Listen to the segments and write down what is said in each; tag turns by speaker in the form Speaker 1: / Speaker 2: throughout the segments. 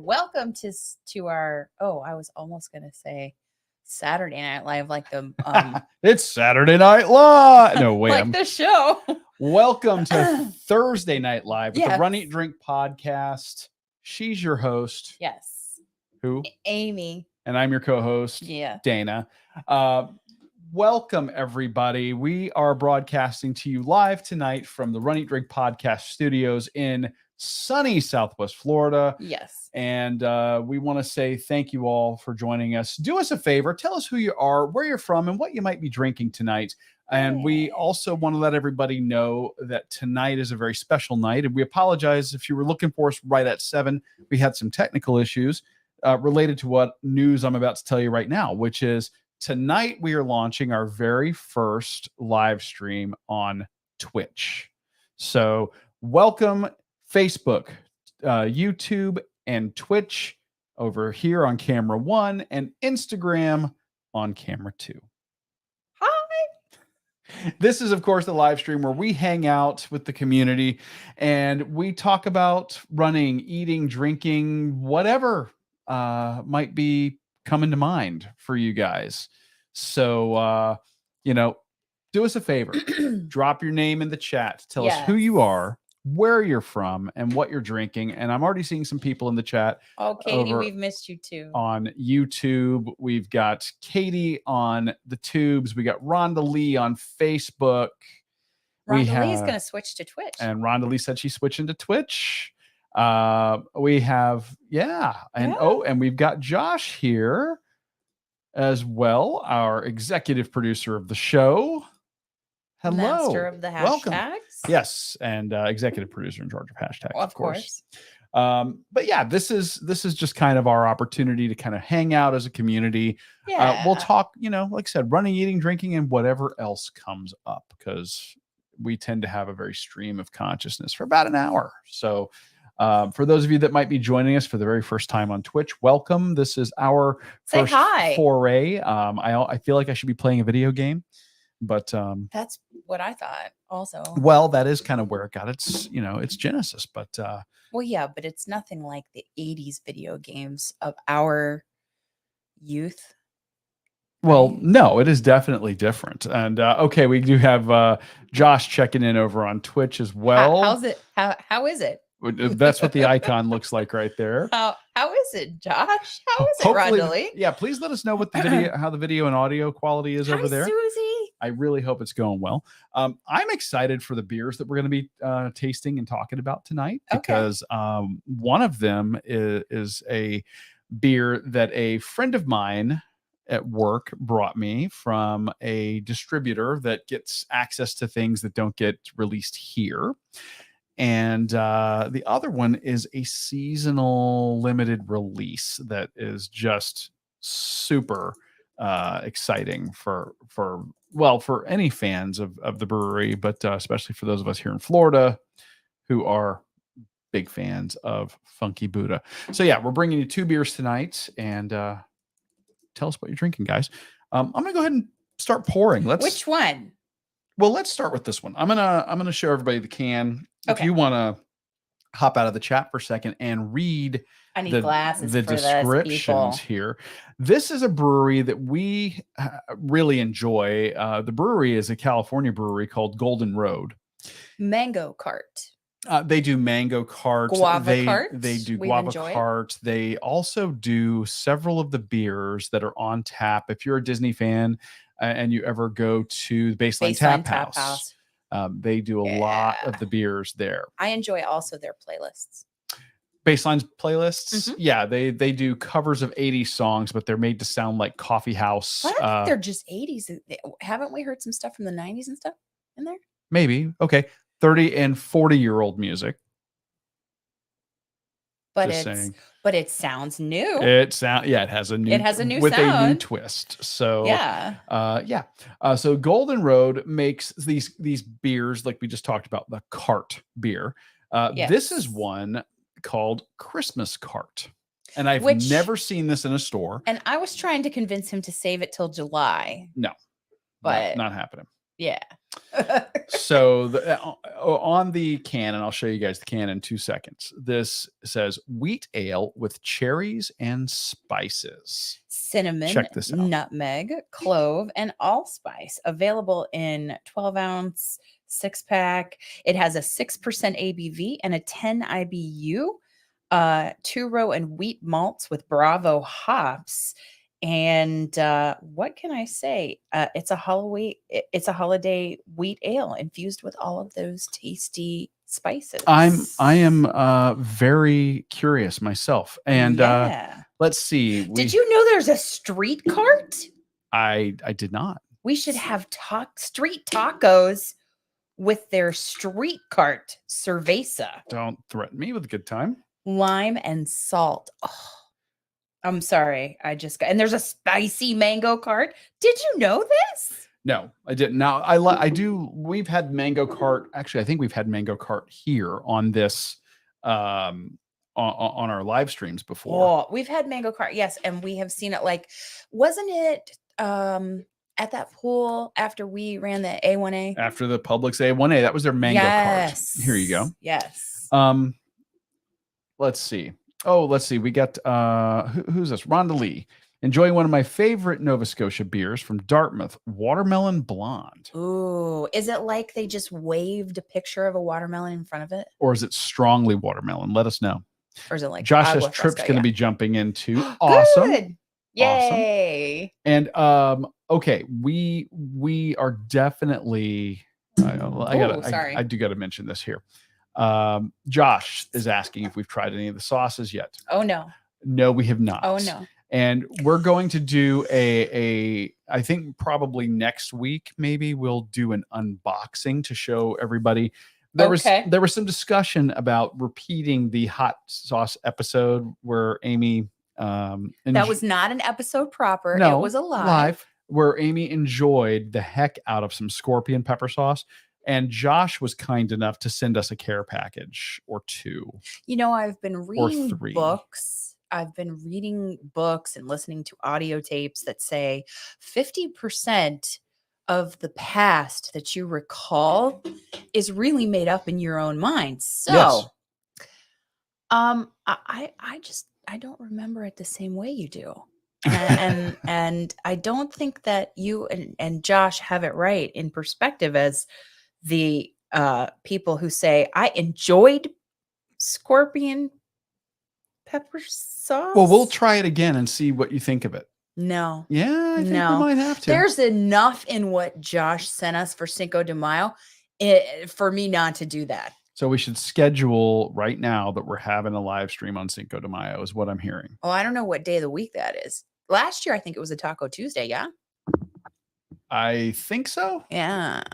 Speaker 1: welcome to our. Oh, I was almost gonna say Saturday Night Live, like the
Speaker 2: It's Saturday Night Live. No, wait,
Speaker 1: like the show.
Speaker 2: Welcome to Thursday Night Live with the
Speaker 1: Yes.
Speaker 2: Run Eat Drink podcast. She's your host.
Speaker 1: Yes.
Speaker 2: Who?
Speaker 1: Amy.
Speaker 2: And I'm your co-host.
Speaker 1: Yeah.
Speaker 2: Dana. Welcome everybody. We are broadcasting to you live tonight from the Run Eat Drink podcast studios in sunny Southwest Florida.
Speaker 1: Yes.
Speaker 2: And we want to say thank you all for joining us. Do us a favor. Tell us who you are, where you're from, and what you might be drinking tonight. And we also want to let everybody know that tonight is a very special night. And we apologize if you were looking for us right at 7. We had some technical issues related to what news I'm about to tell you right now, which is tonight we are launching our very first live stream on Twitch. So welcome Facebook, YouTube, and Twitch over here on camera 1 and Instagram on camera 2. This is, of course, the live stream where we hang out with the community and we talk about running, eating, drinking, whatever might be coming to mind for you guys. So, do us a favor. Drop your name in the chat. Tell us who you are, where you're from, and what you're drinking. And I'm already seeing some people in the chat.
Speaker 1: Oh, Katie, we've missed you too.
Speaker 2: On YouTube, we've got Katie on the tubes. We got Rhonda Lee on Facebook.
Speaker 1: Rhonda Lee is going to switch to Twitch.
Speaker 2: And Rhonda Lee said she's switching to Twitch. We have, and we've got Josh here as well, our executive producer of the show. Hello.
Speaker 1: Master of the hashtags.
Speaker 2: Welcome. Yes, and executive producer in charge of hashtags.
Speaker 1: Well, of course.
Speaker 2: But yeah, this is just kind of our opportunity to kind of hang out as a community.
Speaker 1: Yeah.
Speaker 2: We'll talk, like I said, running, eating, drinking, and whatever else comes up, because we tend to have a very stream of consciousness for about an hour. So for those of you that might be joining us for the very first time on Twitch, welcome. This is our first foray. I feel like I should be playing a video game. But
Speaker 1: that's what I thought also.
Speaker 2: Well, that is kind of where it got its genesis. But
Speaker 1: well, yeah, but it's nothing like the 80s video games of our youth.
Speaker 2: Well, no, it is definitely different. And okay, we do have Josh checking in over on Twitch as well.
Speaker 1: How's it? How is it?
Speaker 2: That's what the icon looks like right there.
Speaker 1: How is it, Josh? How is it, Rhonda Lee?
Speaker 2: Yeah, please let us know what the video, how the video and audio quality is over there.
Speaker 1: Susie.
Speaker 2: I really hope it's going well. I'm excited for the beers that we're going to be tasting and talking about tonight, because one of them is a beer that a friend of mine at work brought me from a distributor that gets access to things that don't get released here. And the other one is a seasonal limited release that is just super exciting for any fans of the brewery, but especially for those of us here in Florida who are big fans of Funky Buddha. So yeah, we're bringing you 2 beers tonight, and tell us what you're drinking, guys. I'm gonna go ahead and start pouring.
Speaker 1: Which one?
Speaker 2: Well, let's start with this one. I'm gonna show everybody the can. If you want to hop out of the chat for a second and read the descriptions here. This is a brewery that we really enjoy. The brewery is a California brewery called Golden Road.
Speaker 1: Mango Cart.
Speaker 2: They do Mango Cart.
Speaker 1: Guava Cart.
Speaker 2: They do Guava Cart. They also do several of the beers that are on tap. If you're a Disney fan and you ever go to the Baseline Tap House. They do a lot of the beers there.
Speaker 1: I enjoy also their playlists.
Speaker 2: Baseline's playlists. Yeah, they do covers of 80s songs, but they're made to sound like coffee house.
Speaker 1: But I think they're just 80s. Haven't we heard some stuff from the 90s and stuff in there?
Speaker 2: Maybe. Okay. 30 and 40-year-old music.
Speaker 1: But it sounds new.
Speaker 2: It has a new
Speaker 1: sound
Speaker 2: with a new twist. So so Golden Road makes these beers like we just talked about, the cart beer. This is one called Christmas Cart. And I've never seen this in a store.
Speaker 1: And I was trying to convince him to save it till July.
Speaker 2: No.
Speaker 1: But
Speaker 2: not happening.
Speaker 1: Yeah.
Speaker 2: So on the can, and I'll show you guys the can in 2 seconds. This says wheat ale with cherries and spices.
Speaker 1: Cinnamon,
Speaker 2: Check this out.
Speaker 1: nutmeg, clove, and allspice. Available in 12-ounce 6-pack. It has a 6% ABV and a 10 IBU. Two-row and wheat malts with Bravo hops. And what can I say? It's a holiday wheat ale infused with all of those tasty spices.
Speaker 2: I am very curious myself. And
Speaker 1: Yeah.
Speaker 2: let's see.
Speaker 1: Did you know there's a street cart?
Speaker 2: I did not.
Speaker 1: We should have street tacos with their street cart cerveza.
Speaker 2: Don't threaten me with a good time.
Speaker 1: Lime and salt. Oh, I'm sorry. And there's a spicy mango cart. Did you know this?
Speaker 2: No, I didn't. Now I do. We've had mango cart. Actually, I think we've had mango cart here on this on our live streams before.
Speaker 1: Oh, we've had mango cart. Yes, and we have seen it. Like, wasn't it at that pool after we ran the A1A?
Speaker 2: After the Publix A1A, that was their mango cart. Here you go.
Speaker 1: Yes.
Speaker 2: Let's see. Oh, let's see. We got who's this? Rhonda Lee. Enjoying one of my favorite Nova Scotia beers from Dartmouth, Watermelon Blonde.
Speaker 1: Ooh, is it like they just waved a picture of a watermelon in front of it?
Speaker 2: Or is it strongly watermelon? Let us know.
Speaker 1: Or is it like
Speaker 2: Josh says Trip's going to be jumping into. Awesome.
Speaker 1: Good. Yay.
Speaker 2: Awesome. And okay, we are definitely I do got to mention this here. Josh is asking if we've tried any of the sauces yet.
Speaker 1: Oh no.
Speaker 2: No, we have not.
Speaker 1: Oh no.
Speaker 2: And we're going to do I think probably next week, maybe we'll do an unboxing to show everybody. There was some discussion about repeating the hot sauce episode where Amy
Speaker 1: that was not an episode proper.
Speaker 2: No,
Speaker 1: it was a live
Speaker 2: where Amy enjoyed the heck out of some scorpion pepper sauce. And Josh was kind enough to send us a care package or two.
Speaker 1: You know, I've been reading books. I've been reading books and listening to audio tapes that say 50% of the past that you recall is really made up in your own mind. So, yes. I don't remember it the same way you do. And I don't think that you and Josh have it right in perspective as the people who say, I enjoyed scorpion pepper sauce.
Speaker 2: Well, we'll try it again and see what you think of it.
Speaker 1: No.
Speaker 2: Yeah, I think we might have to.
Speaker 1: There's enough in what Josh sent us for Cinco de Mayo for me not to do that.
Speaker 2: So we should schedule right now that we're having a live stream on Cinco de Mayo is what I'm hearing.
Speaker 1: Oh, I don't know what day of the week that is. Last year, I think it was a Taco Tuesday, yeah?
Speaker 2: I think so.
Speaker 1: Yeah.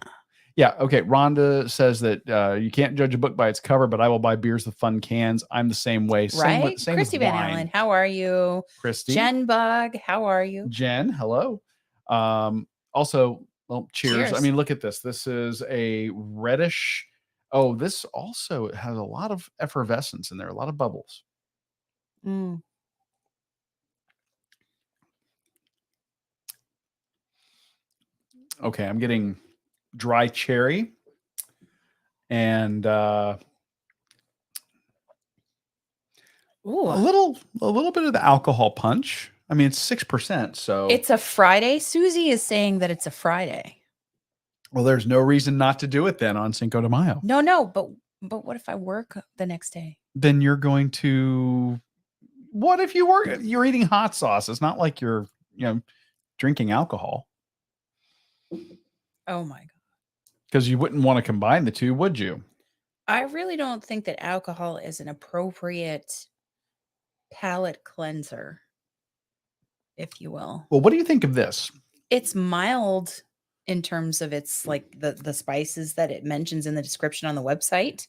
Speaker 2: Yeah. Okay. Rhonda says that you can't judge a book by its cover, but I will buy beers with fun cans. I'm the same way.
Speaker 1: Right?
Speaker 2: Same
Speaker 1: Christy Van Allen, how are you?
Speaker 2: Christy.
Speaker 1: Jen Bug, how are you?
Speaker 2: Jen, hello. Also, well, cheers. I mean, look at this. This is a reddish. Oh, this also has a lot of effervescence in there, a lot of bubbles.
Speaker 1: Mm.
Speaker 2: Okay, I'm getting dry cherry and a little bit of the alcohol punch. I mean, it's 6%, so
Speaker 1: it's a Friday. Susie is saying that it's a Friday.
Speaker 2: Well, there's no reason not to do it then on Cinco de Mayo.
Speaker 1: No, but what if I work the next day?
Speaker 2: Then you're going to. What if you work? You're eating hot sauce. It's not like you're drinking alcohol.
Speaker 1: Oh my God.
Speaker 2: Because you wouldn't want to combine the two, would you?
Speaker 1: I really don't think that alcohol is an appropriate palate cleanser, if you will.
Speaker 2: Well, what do you think of this?
Speaker 1: It's mild in terms of its like the spices that it mentions in the description on the website.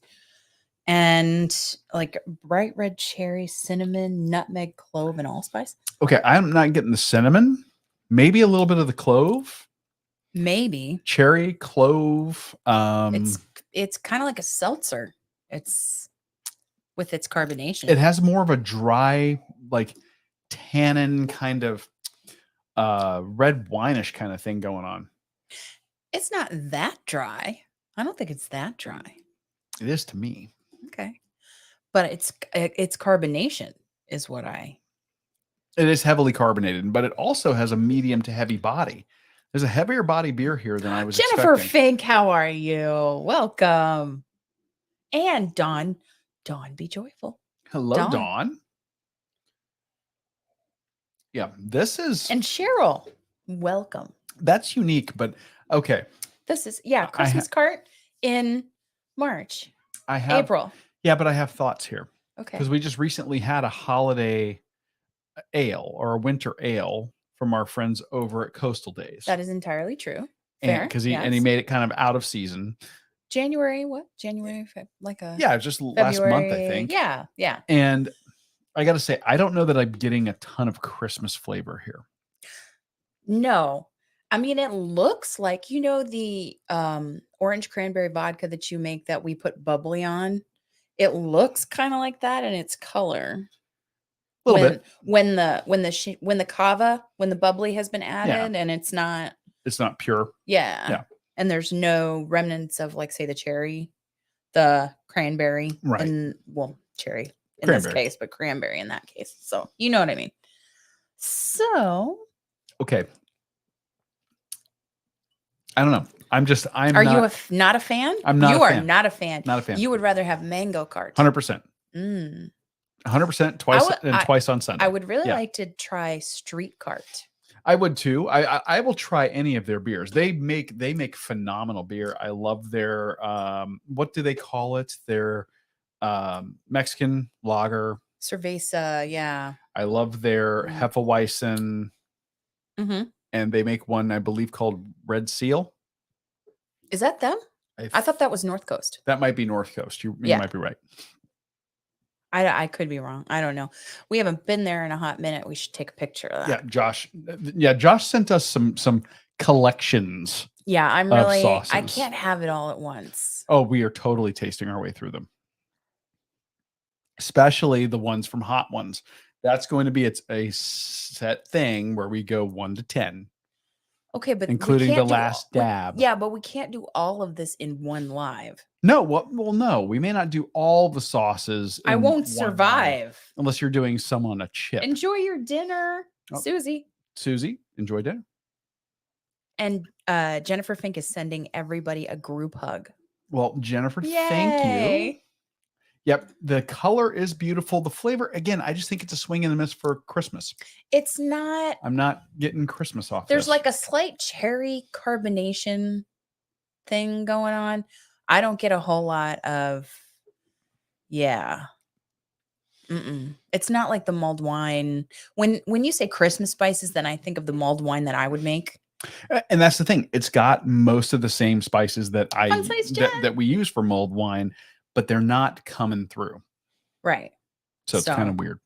Speaker 1: And like bright red cherry, cinnamon, nutmeg, clove, and allspice.
Speaker 2: Okay, I'm not getting the cinnamon. Maybe a little bit of the clove.
Speaker 1: Maybe
Speaker 2: cherry, clove.
Speaker 1: It's kind of like a seltzer. It's with its carbonation.
Speaker 2: It has more of a dry, like tannin kind of red wine-ish kind of thing going on.
Speaker 1: It's not that dry. I don't think it's that dry.
Speaker 2: It is to me.
Speaker 1: Okay. But it's carbonation is what I.
Speaker 2: It is heavily carbonated, but it also has a medium to heavy body. There's a heavier body beer here than I was
Speaker 1: Jennifer
Speaker 2: expecting.
Speaker 1: Fink, how are you? Welcome. And Dawn, be joyful.
Speaker 2: Hello, Dawn. Yeah, this is.
Speaker 1: And Cheryl, welcome.
Speaker 2: That's unique, but okay.
Speaker 1: This is, Christmas cart in March. April.
Speaker 2: Yeah, but I have thoughts here.
Speaker 1: Okay.
Speaker 2: Because we just recently had a holiday ale or a winter ale from our friends over at Coastal Days.
Speaker 1: That is entirely true.
Speaker 2: Fair. Because he made it kind of out of season.
Speaker 1: January,
Speaker 2: just last month, I think.
Speaker 1: Yeah.
Speaker 2: And I got to say, I don't know that I'm getting a ton of Christmas flavor here.
Speaker 1: No. I mean, it looks like, the orange cranberry vodka that you make that we put bubbly on. It looks kind of like that in its color.
Speaker 2: A little bit.
Speaker 1: When the kava, when the bubbly has been added and it's not
Speaker 2: pure.
Speaker 1: Yeah. And there's no remnants of, like, say, the cherry, the cranberry,
Speaker 2: right?
Speaker 1: And cherry in this case, but cranberry in that case. So you know what I mean. So
Speaker 2: okay. I don't know.
Speaker 1: Are you not a fan?
Speaker 2: I'm not.
Speaker 1: You are not a fan.
Speaker 2: Not a fan.
Speaker 1: You would rather have mango cart.
Speaker 2: 100%. 100% twice on Sunday.
Speaker 1: I would really like to try street cart.
Speaker 2: I would too. I will try any of their beers. They make phenomenal beer. I love their what do they call it? Their Mexican lager.
Speaker 1: Cerveza, yeah.
Speaker 2: I love their Hefeweizen.
Speaker 1: Mm-hmm.
Speaker 2: And they make one, I believe, called Red Seal.
Speaker 1: Is that them? I thought that was North Coast.
Speaker 2: That might be North Coast. You might be right.
Speaker 1: I could be wrong. I don't know. We haven't been there in a hot minute. We should take a picture of that.
Speaker 2: Josh sent us some collections.
Speaker 1: Yeah, I can't have it all at once.
Speaker 2: Oh, we are totally tasting our way through them. Especially the ones from Hot Ones. That's going to be a set thing where we go 1 to 10.
Speaker 1: Okay, but
Speaker 2: including the last dab.
Speaker 1: Yeah, but we can't do all of this in one live.
Speaker 2: No, no. We may not do all the sauces.
Speaker 1: I won't survive
Speaker 2: unless you're doing some on a chip.
Speaker 1: Enjoy your dinner, Susie.
Speaker 2: Susie, enjoy dinner.
Speaker 1: And Jennifer Fink is sending everybody a group hug.
Speaker 2: Well, Jennifer, thank you. Yep, the color is beautiful. The flavor, again, I just think it's a swing and a miss for Christmas.
Speaker 1: It's not.
Speaker 2: I'm not getting Christmas off.
Speaker 1: There's like a slight cherry carbonation thing going on. I don't get a whole lot of. Yeah. It's not like the mulled wine. When you say Christmas spices, then I think of the mulled wine that I would make.
Speaker 2: And that's the thing. It's got most of the same spices that that we use for mulled wine, but they're not coming through.
Speaker 1: Right.
Speaker 2: So it's kind of weird.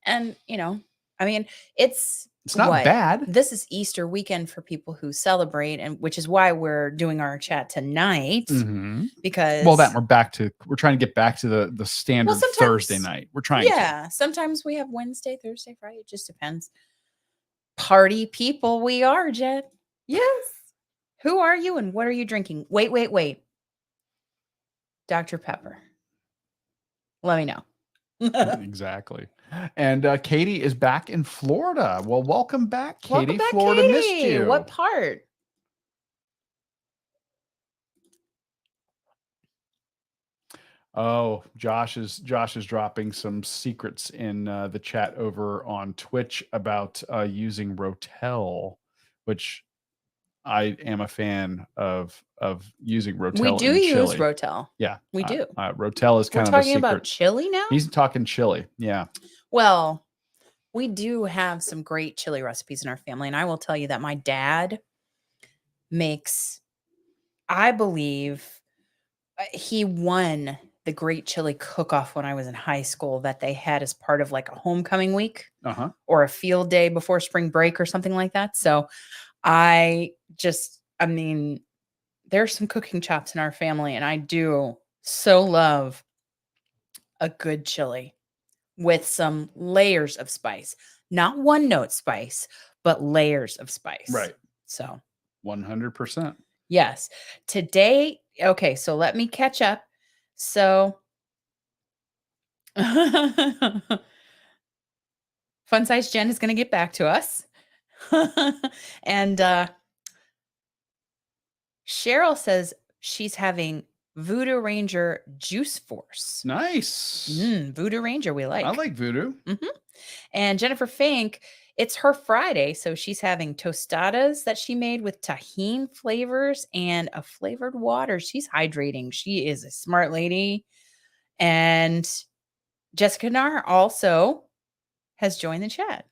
Speaker 1: And, I mean, it's
Speaker 2: not bad.
Speaker 1: This is Easter weekend for people who celebrate, and which is why we're doing our chat tonight. Because
Speaker 2: we're trying to get back to the standard Thursday night. We're trying to.
Speaker 1: Sometimes we have Wednesday, Thursday, Friday. It just depends. Party people we are, Jet. Yes. Who are you and what are you drinking? Wait. Dr. Pepper. Let me know.
Speaker 2: Exactly. And Katie is back in Florida. Well, welcome back, Katie.
Speaker 1: Welcome back,
Speaker 2: Florida
Speaker 1: Katie.
Speaker 2: missed you.
Speaker 1: What part?
Speaker 2: Oh, Josh is dropping some secrets in the chat over on Twitch about using Rotel, which I am a fan of using Rotel.
Speaker 1: We do use Rotel.
Speaker 2: Yeah,
Speaker 1: we do.
Speaker 2: Rotel is kind of a secret.
Speaker 1: We're talking about chili now?
Speaker 2: He's talking chili. Yeah.
Speaker 1: Well, we do have some great chili recipes in our family. And I will tell you that my dad makes, I believe, he won the Great Chili Cook-Off when I was in high school that they had as part of like a homecoming week or a field day before spring break or something like that. So there's some cooking chops in our family, and I do so love a good chili with some layers of spice, not one note spice, but layers of spice.
Speaker 2: Right.
Speaker 1: So
Speaker 2: 100%.
Speaker 1: Yes. Today, okay, so let me catch up. So Fun Size Jen is going to get back to us. And Cheryl says she's having Voodoo Ranger Juice Force.
Speaker 2: Nice.
Speaker 1: Voodoo Ranger, we like.
Speaker 2: I like Voodoo.
Speaker 1: And Jennifer Fink, it's her Friday, so she's having tostadas that she made with tahini flavors and a flavored water. She's hydrating. She is a smart lady. And Jessica Nar also has joined the chat.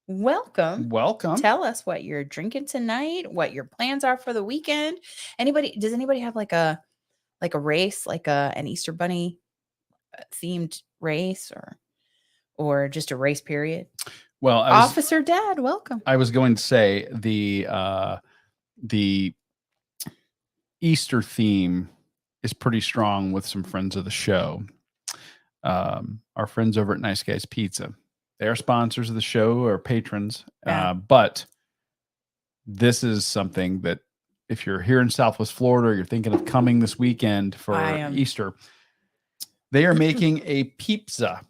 Speaker 1: Welcome. Tell us what you're drinking tonight, what your plans are for the weekend. Does anybody have like a race, like an Easter bunny themed race or just a race period?
Speaker 2: Well,
Speaker 1: Officer Dad, welcome.
Speaker 2: I was going to say the Easter theme is pretty strong with some friends of the show. Our friends over at Nice Guys Pizza. They're sponsors of the show or patrons. But this is something that if you're here in Southwest Florida, or you're thinking of coming this weekend for Easter, they are making a pizza.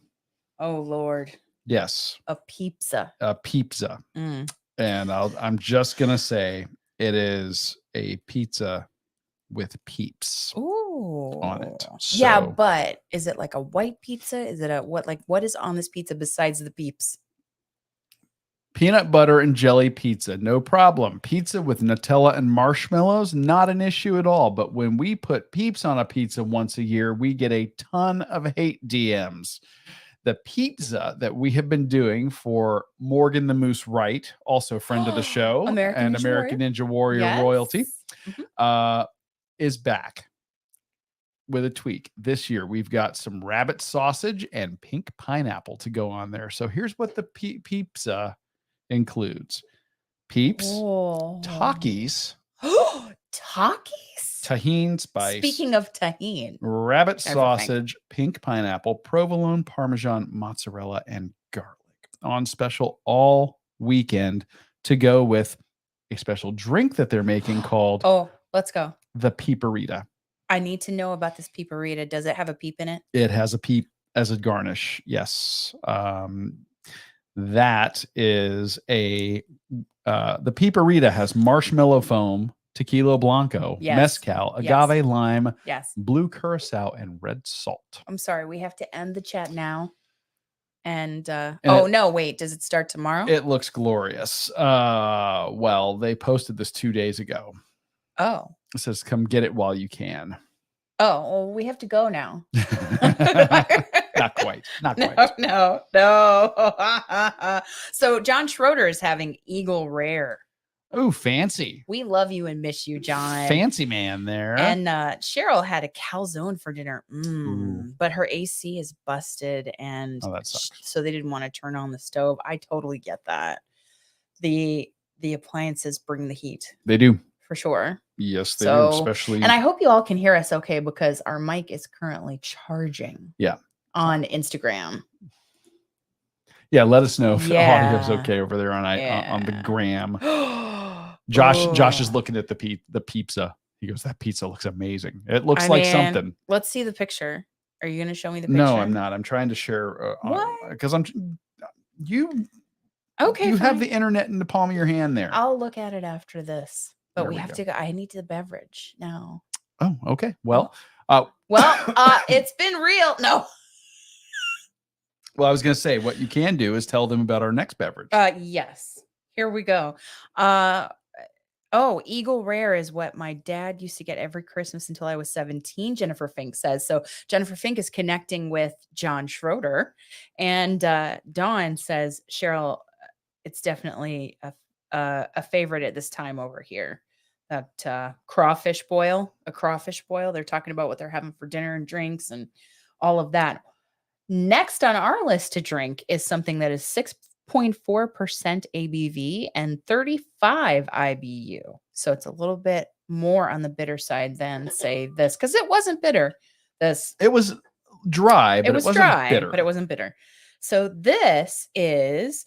Speaker 1: Oh, Lord.
Speaker 2: Yes.
Speaker 1: A pizza.
Speaker 2: A pizza. And I'm just going to say it is a pizza with peeps on it. So,
Speaker 1: yeah, but is it like a white pizza? Is it what is on this pizza besides the peeps?
Speaker 2: Peanut butter and jelly pizza, no problem. Pizza with Nutella and marshmallows, not an issue at all. But when we put peeps on a pizza once a year, we get a ton of hate DMs. The pizza that we have been doing for Morgan the Moose Wright, also friend of the show, American Ninja Warrior royalty, is back with a tweak. This year, we've got some rabbit sausage and pink pineapple to go on there. So here's what the pizza includes: peeps, Takis, tahini spice.
Speaker 1: Speaking of tahini,
Speaker 2: rabbit sausage, pink pineapple, provolone, parmesan, mozzarella, and garlic on special all weekend to go with a special drink that they're making called
Speaker 1: let's go.
Speaker 2: The Peeperita.
Speaker 1: I need to know about this Peeperita. Does it have a peep in it?
Speaker 2: It has a peep as a garnish. Yes. That is the Peeperita has marshmallow foam, tequila blanco, mezcal, agave lime, blue curacao, and red salt.
Speaker 1: I'm sorry, we have to end the chat now. And no, wait, does it start tomorrow?
Speaker 2: It looks glorious. Well, they posted this 2 days ago.
Speaker 1: Oh.
Speaker 2: It says, come get it while you can.
Speaker 1: Oh, well, we have to go now.
Speaker 2: Not quite.
Speaker 1: No. So John Schroeder is having Eagle Rare.
Speaker 2: Oh, fancy.
Speaker 1: We love you and miss you, John.
Speaker 2: Fancy man there.
Speaker 1: And Cheryl had a calzone for dinner. But her AC is busted, and
Speaker 2: that sucks.
Speaker 1: So they didn't want to turn on the stove. I totally get that. The appliances bring the heat.
Speaker 2: They do.
Speaker 1: For sure.
Speaker 2: Yes, they do, especially.
Speaker 1: And I hope you all can hear us okay, because our mic is currently charging.
Speaker 2: Yeah.
Speaker 1: On Instagram.
Speaker 2: Yeah, let us know if the audio is okay over there on the gram. Josh is looking at the pizza. He goes, "That pizza looks amazing. It looks like something."
Speaker 1: Let's see the picture. Are you going to show me the picture?
Speaker 2: No, I'm not. I'm trying to share because you
Speaker 1: fine.
Speaker 2: have the internet in the palm of your hand there.
Speaker 1: I'll look at it after this. But we have to go. I need the beverage now.
Speaker 2: Oh, okay. Well,
Speaker 1: it's been real. No.
Speaker 2: Well, I was going to say, what you can do is tell them about our next beverage.
Speaker 1: Yes. Here we go. Eagle Rare is what my dad used to get every Christmas until I was 17, Jennifer Fink says. So Jennifer Fink is connecting with John Schroeder. And Dawn says, Cheryl, it's definitely a favorite at this time over here. That crawfish boil. They're talking about what they're having for dinner and drinks and all of that. Next on our list to drink is something that is 6.4% ABV and 35 IBU. So it's a little bit more on the bitter side than, say, this, because it wasn't bitter. It
Speaker 2: was dry, but it wasn't bitter.
Speaker 1: But it wasn't bitter. So this is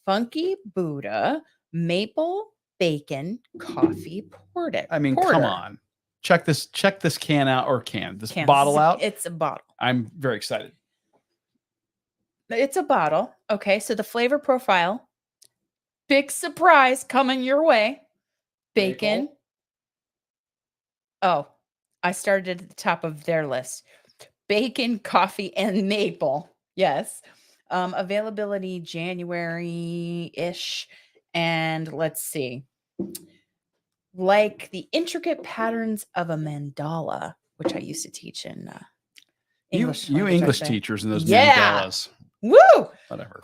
Speaker 1: Funky Buddha Maple bacon coffee porter.
Speaker 2: I mean, come on. Check this can out, or this bottle out.
Speaker 1: It's a bottle.
Speaker 2: I'm very excited.
Speaker 1: It's a bottle. Okay, so the flavor profile, big surprise coming your way. Bacon.
Speaker 2: Maple.
Speaker 1: Oh, I started at the top of their list. Bacon, coffee, and maple. Yes. Availability January-ish. And let's see. Like the intricate patterns of a mandala, which I used to teach in English.
Speaker 2: You English teachers and those
Speaker 1: Yeah.
Speaker 2: mandalas.
Speaker 1: Woo!
Speaker 2: Whatever.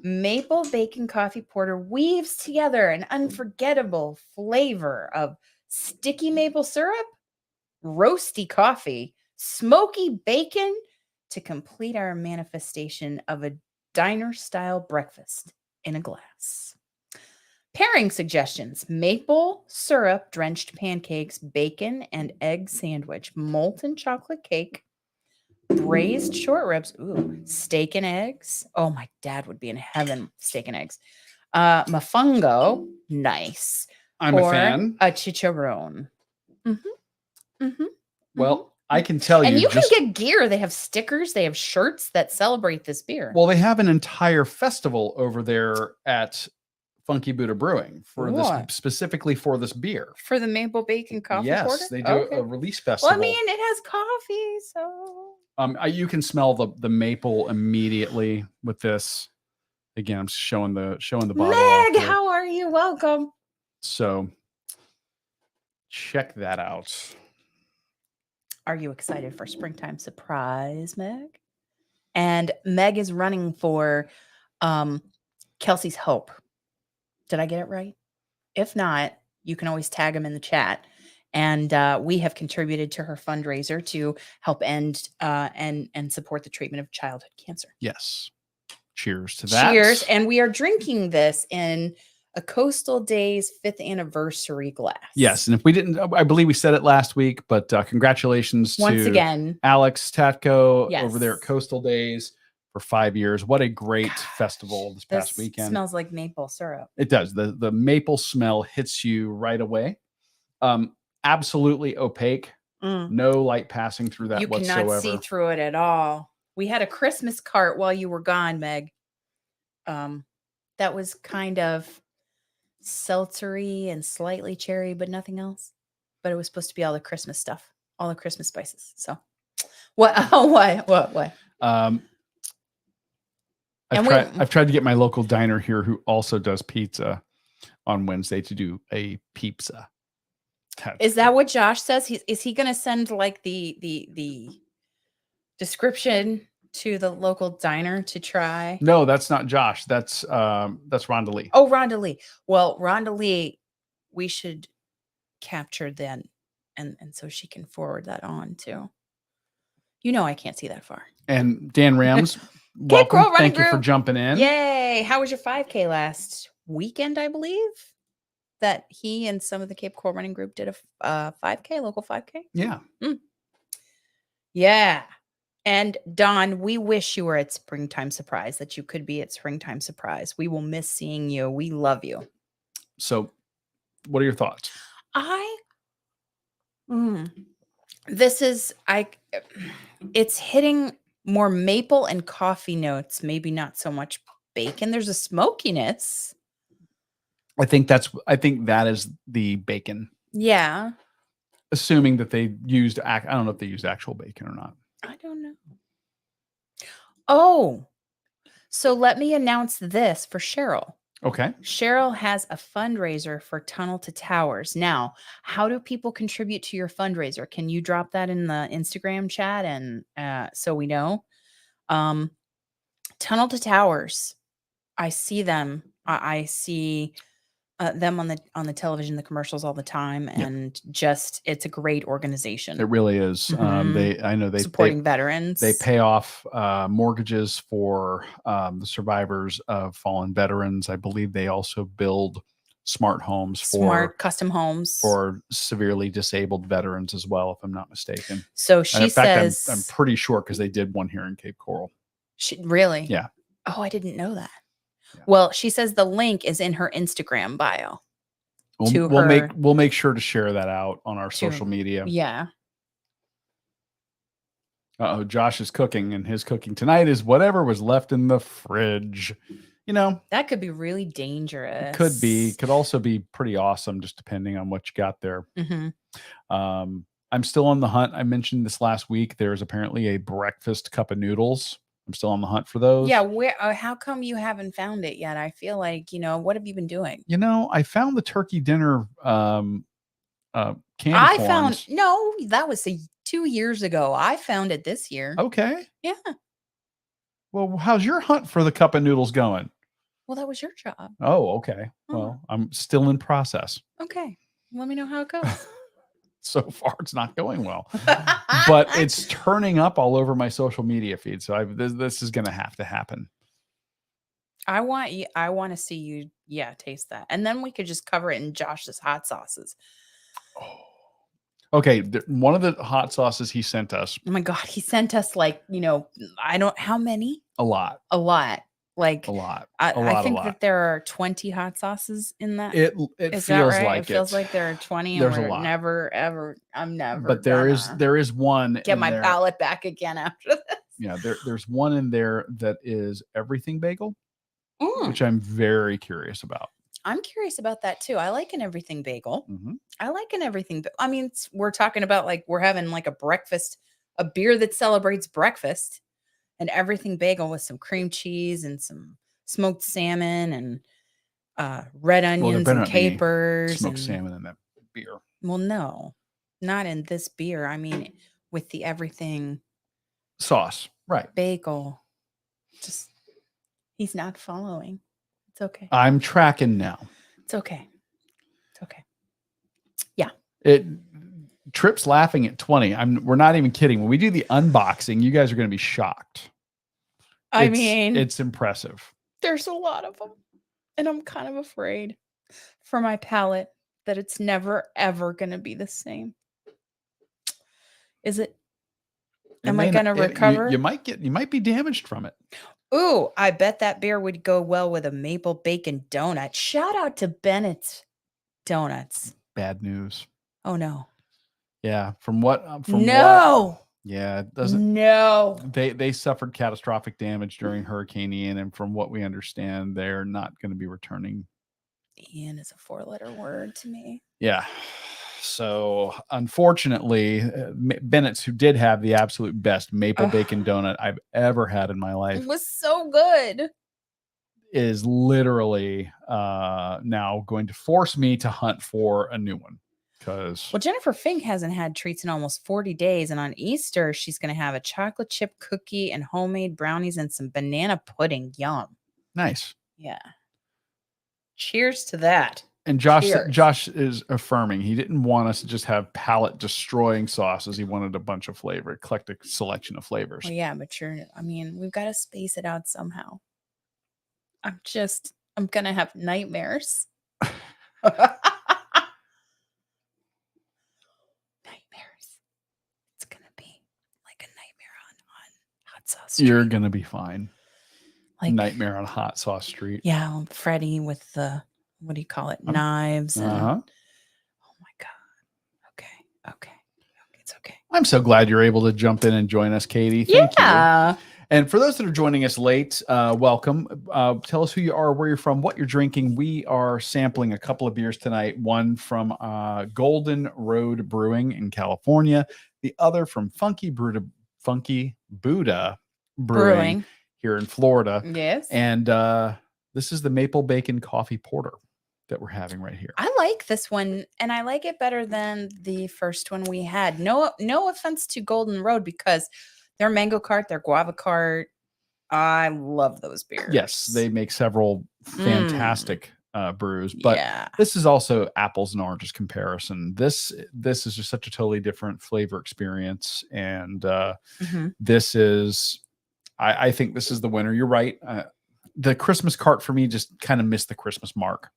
Speaker 1: Maple bacon coffee porter weaves together an unforgettable flavor of sticky maple syrup, roasty coffee, smoky bacon to complete our manifestation of a diner-style breakfast in a glass. Pairing suggestions: maple syrup drenched pancakes, bacon and egg sandwich, molten chocolate cake, braised short ribs, ooh, steak and eggs. Oh, my dad would be in heaven. Steak and eggs. Mofongo, nice.
Speaker 2: I'm a fan.
Speaker 1: A chicharron.
Speaker 2: Well, I can tell you.
Speaker 1: And you can get gear. They have stickers. They have shirts that celebrate this beer.
Speaker 2: Well, they have an entire festival over there at Funky Buddha Brewing for this, specifically for this beer.
Speaker 1: For the maple bacon coffee porter?
Speaker 2: Yes, they do a release festival.
Speaker 1: Well, I mean, it has coffee, so...
Speaker 2: you can smell the maple immediately with this. Again, I'm showing the bottle.
Speaker 1: Meg, how are you? Welcome.
Speaker 2: So, check that out.
Speaker 1: Are you excited for springtime surprise, Meg? And Meg is running for Kelsey's Hope. Did I get it right? If not, you can always tag them in the chat. And we have contributed to her fundraiser to help end and support the treatment of childhood cancer.
Speaker 2: Yes. Cheers to that.
Speaker 1: Cheers. And we are drinking this in a Coastal Days 5th anniversary glass.
Speaker 2: Yes. And if we didn't, I believe we said it last week, but congratulations
Speaker 1: once again,
Speaker 2: Alex Tatko over there at Coastal Days for 5 years. What a great festival this past weekend.
Speaker 1: Smells like maple syrup.
Speaker 2: It does. The maple smell hits you right away. Absolutely opaque. No light passing through that whatsoever.
Speaker 1: You cannot see through it at all. We had a Christmas cart while you were gone, Meg. That was kind of seltzery and slightly cherry, but nothing else. But it was supposed to be all the Christmas stuff, all the Christmas spices. So what? Oh, what?
Speaker 2: I've tried to get my local diner here, who also does pizza, on Wednesday to do a pizza.
Speaker 1: Is that what Josh says? Is he going to send like the description to the local diner to try?
Speaker 2: No, that's not Josh. That's Rhonda Lee.
Speaker 1: Oh, Rhonda Lee. Well, Rhonda Lee, we should capture then, and so she can forward that on too. You know, I can't see that far.
Speaker 2: And Dan Rams, welcome. Thank you for jumping in.
Speaker 1: Yay! How was your 5K last weekend? I believe that he and some of the Cape Coral running group did a 5K, local 5K.
Speaker 2: Yeah.
Speaker 1: Yeah. And Don, we wish you were at Springtime Surprise, that you could be at Springtime Surprise. We will miss seeing you. We love you.
Speaker 2: So what are your thoughts?
Speaker 1: It's hitting more maple and coffee notes, maybe not so much bacon. There's a smokiness.
Speaker 2: I think that is the bacon.
Speaker 1: Yeah.
Speaker 2: Assuming that they used, I don't know if they used actual bacon or not.
Speaker 1: I don't know. Oh, so let me announce this for Cheryl.
Speaker 2: Okay.
Speaker 1: Cheryl has a fundraiser for Tunnel to Towers. Now, how do people contribute to your fundraiser? Can you drop that in the Instagram chat and so we know? Tunnel to Towers. I see them. I see them on the television, the commercials all the time, and just it's a great organization.
Speaker 2: It really is. I know they
Speaker 1: supporting veterans.
Speaker 2: They pay off mortgages for the survivors of fallen veterans. I believe they also build smart homes
Speaker 1: custom homes
Speaker 2: for severely disabled veterans as well, if I'm not mistaken.
Speaker 1: So she says,
Speaker 2: I'm pretty sure because they did one here in Cape Coral.
Speaker 1: Really?
Speaker 2: Yeah.
Speaker 1: Oh, I didn't know that. Yeah. Well, she says the link is in her Instagram bio. to her.
Speaker 2: We'll make sure to share that out on our
Speaker 1: to-
Speaker 2: social media.
Speaker 1: Yeah.
Speaker 2: Uh-oh, Josh is cooking, and his cooking tonight is whatever was left in the fridge. You know,
Speaker 1: That could be really dangerous.
Speaker 2: could be, could also be pretty awesome, just depending on what you got there. I'm still on the hunt. I mentioned this last week. There's apparently a breakfast cup of noodles. I'm still on the hunt for those.
Speaker 1: Yeah, where? How come you haven't found it yet? I feel like, what have you been doing?
Speaker 2: You know, I found the turkey dinner candy
Speaker 1: I
Speaker 2: corns.
Speaker 1: found no, that was 2 years ago. I found it this year.
Speaker 2: Okay.
Speaker 1: Yeah.
Speaker 2: Well, how's your hunt for the cup of noodles going?
Speaker 1: Well, that was your job.
Speaker 2: Oh, okay. Well, I'm still in process.
Speaker 1: Okay. Let me know how it goes.
Speaker 2: So far, it's not going well, but it's turning up all over my social media feed. So this is going to have to happen.
Speaker 1: I want to see you, taste that. And then we could just cover it in Josh's hot sauces.
Speaker 2: Oh. Okay, one of the hot sauces he sent us.
Speaker 1: Oh my God, he sent us how many?
Speaker 2: A lot.
Speaker 1: Like
Speaker 2: a lot.
Speaker 1: I think that there are 20 hot sauces in that.
Speaker 2: It
Speaker 1: Is
Speaker 2: feels
Speaker 1: that right?
Speaker 2: like
Speaker 1: It feels like there are 20.
Speaker 2: There's
Speaker 1: and
Speaker 2: a lot.
Speaker 1: Never ever. I'm never.
Speaker 2: But there is one.
Speaker 1: Get my palate back again after this.
Speaker 2: Yeah, there's one in there that is everything bagel, which I'm very curious about.
Speaker 1: I'm curious about that too. I like an everything bagel.
Speaker 2: Mm-hmm.
Speaker 1: I like an everything. I mean, we're talking about like we're having like a beer that celebrates breakfast, an everything bagel with some cream cheese and some smoked salmon and red onions and capers.
Speaker 2: Smoked salmon in that beer.
Speaker 1: Well, no, not in this beer. I mean, with the everything
Speaker 2: sauce, right?
Speaker 1: Bagel. Just he's not following. It's okay.
Speaker 2: I'm tracking now.
Speaker 1: It's okay. It's okay. Yeah.
Speaker 2: Trip's laughing at 20. We're not even kidding. When we do the unboxing, you guys are going to be shocked.
Speaker 1: I mean,
Speaker 2: it's impressive.
Speaker 1: There's a lot of them. And I'm kind of afraid for my palate that it's never, ever going to be the same. Is it? Am I going to recover?
Speaker 2: You might be damaged from it.
Speaker 1: Ooh, I bet that beer would go well with a maple bacon donut. Shout out to Bennett's Donuts.
Speaker 2: Bad news.
Speaker 1: Oh no.
Speaker 2: Yeah, yeah, it doesn't.
Speaker 1: No.
Speaker 2: They suffered catastrophic damage during Hurricane Ian, and from what we understand, they're not going to be returning.
Speaker 1: Ian is a 4-letter word to me.
Speaker 2: Yeah. So unfortunately, Bennett's, who did have the absolute best maple bacon donut I've ever had in my life,
Speaker 1: it was so good,
Speaker 2: is literally now going to force me to hunt for a new one. Well,
Speaker 1: Jennifer Fink hasn't had treats in almost 40 days. And on Easter, she's going to have a chocolate chip cookie and homemade brownies and some banana pudding. Yum.
Speaker 2: Nice.
Speaker 1: Yeah. Cheers to that.
Speaker 2: And Josh is affirming he didn't want us to just have palate destroying sauces. He wanted a bunch of flavor, eclectic selection of flavors.
Speaker 1: Well, yeah, but we've got to space it out somehow. I'm going to have nightmares. It's gonna be like a nightmare on Hot Sauce Street.
Speaker 2: You're gonna be fine. Like Nightmare on Hot Sauce Street.
Speaker 1: Yeah, Freddie with the what do you call it? Knives. And, oh my God. Okay. It's okay.
Speaker 2: I'm so glad you're able to jump in and join us, Katie. Thank you. And for those that are joining us late, welcome. Tell us who you are, where you're from, what you're drinking. We are sampling a couple of beers tonight, one from Golden Road Brewing in California, the other from Funky Buddha Brewing here in Florida.
Speaker 1: Yes.
Speaker 2: And this is the Maple Bacon Coffee Porter that we're having right here.
Speaker 1: I like this one, and I like it better than the first one we had. No offense to Golden Road, because their mango cart, their guava cart, I love those beers.
Speaker 2: Yes, they make several fantastic brews, but this is also apples and oranges comparison. This is just such a totally different flavor experience, and this is, I think this is the winner. You're right. The Christmas cart for me just kind of missed the Christmas mark.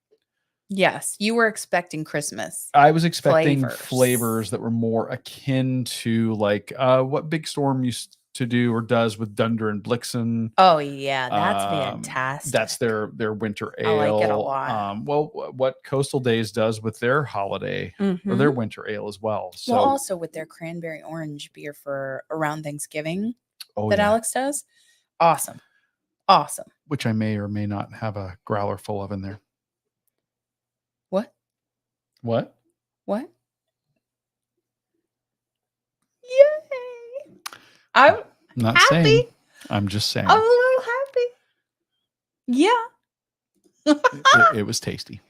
Speaker 1: Yes, you were expecting Christmas.
Speaker 2: I was expecting flavors that were more akin to like what Big Storm to do or does with Dunder and Blixen.
Speaker 1: Oh yeah, that's fantastic.
Speaker 2: That's their winter ale.
Speaker 1: I like it a lot.
Speaker 2: Well, what Coastal Days does with their holiday or their winter ale as well. So
Speaker 1: well, also with their cranberry orange beer for around Thanksgiving
Speaker 2: oh,
Speaker 1: that
Speaker 2: yeah.
Speaker 1: Alex does. Awesome. Awesome.
Speaker 2: Which I may or may not have a growler full of in there.
Speaker 1: What?
Speaker 2: What?
Speaker 1: What? Yay! I'm
Speaker 2: not
Speaker 1: happy.
Speaker 2: saying. I'm just saying.
Speaker 1: I'm a little happy. Yeah.
Speaker 2: it was tasty.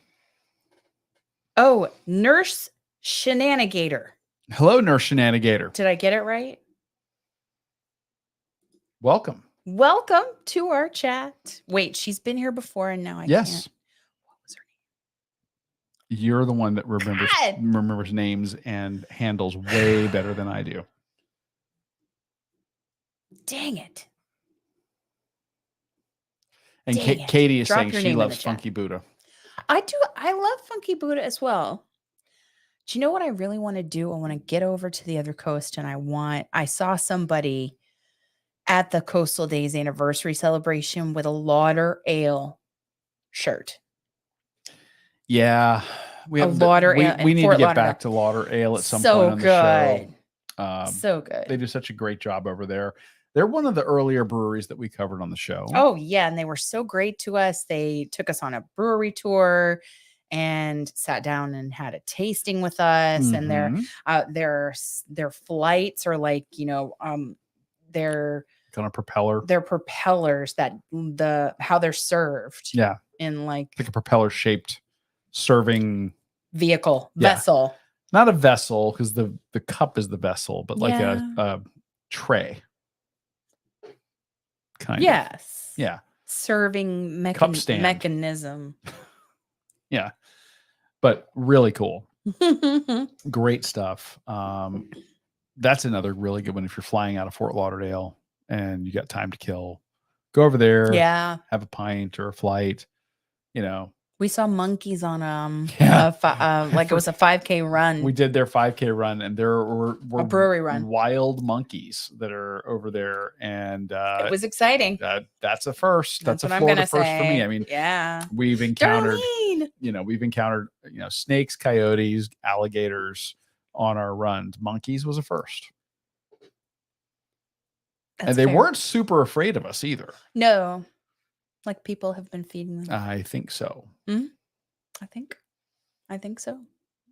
Speaker 1: Oh, Nurse Shenanigator.
Speaker 2: Hello, Nurse Shenanigator.
Speaker 1: Did I get it right?
Speaker 2: Welcome.
Speaker 1: Welcome to our chat. Wait, she's been here before and now I can't. What was her
Speaker 2: name? You're the one that remembers names and handles way better than I do.
Speaker 1: Dang it.
Speaker 2: And Katie is saying she loves Funky Buddha.
Speaker 1: I do. I love Funky Buddha as well. Do you know what I really want to do? I want to get over to the other coast and I saw somebody at the Coastal Days anniversary celebration with a Lauder Ale shirt.
Speaker 2: Yeah. We need to get back to Lauder Ale at some point on the show.
Speaker 1: So good.
Speaker 2: They do such a great job over there. They're one of the earlier breweries that we covered on the show.
Speaker 1: Oh, yeah. And they were so great to us. They took us on a brewery tour and sat down and had a tasting with us. And their flights are like, they're
Speaker 2: kind of propeller.
Speaker 1: They're propellers that how they're served.
Speaker 2: Yeah.
Speaker 1: In like
Speaker 2: a propeller shaped serving
Speaker 1: vessel.
Speaker 2: Not a vessel because the cup is the vessel, but like a tray. Kind of. Yeah.
Speaker 1: Serving mechanism.
Speaker 2: Yeah. But really cool. Great stuff. That's another really good one. If you're flying out of Fort Lauderdale and you got time to kill, go over there.
Speaker 1: Yeah.
Speaker 2: Have a pint or a flight,
Speaker 1: We saw monkeys on it was a 5K run.
Speaker 2: We did their 5K run, and there were
Speaker 1: a brewery run.
Speaker 2: Wild monkeys that are over there, and
Speaker 1: it was exciting.
Speaker 2: That's a first. That's a Florida first for me. I mean, we've encountered, snakes, coyotes, alligators on our runs. Monkeys was a first. And they weren't super afraid of us either.
Speaker 1: No. Like people have been feeding them.
Speaker 2: I think so.
Speaker 1: Mm-hmm. I think so.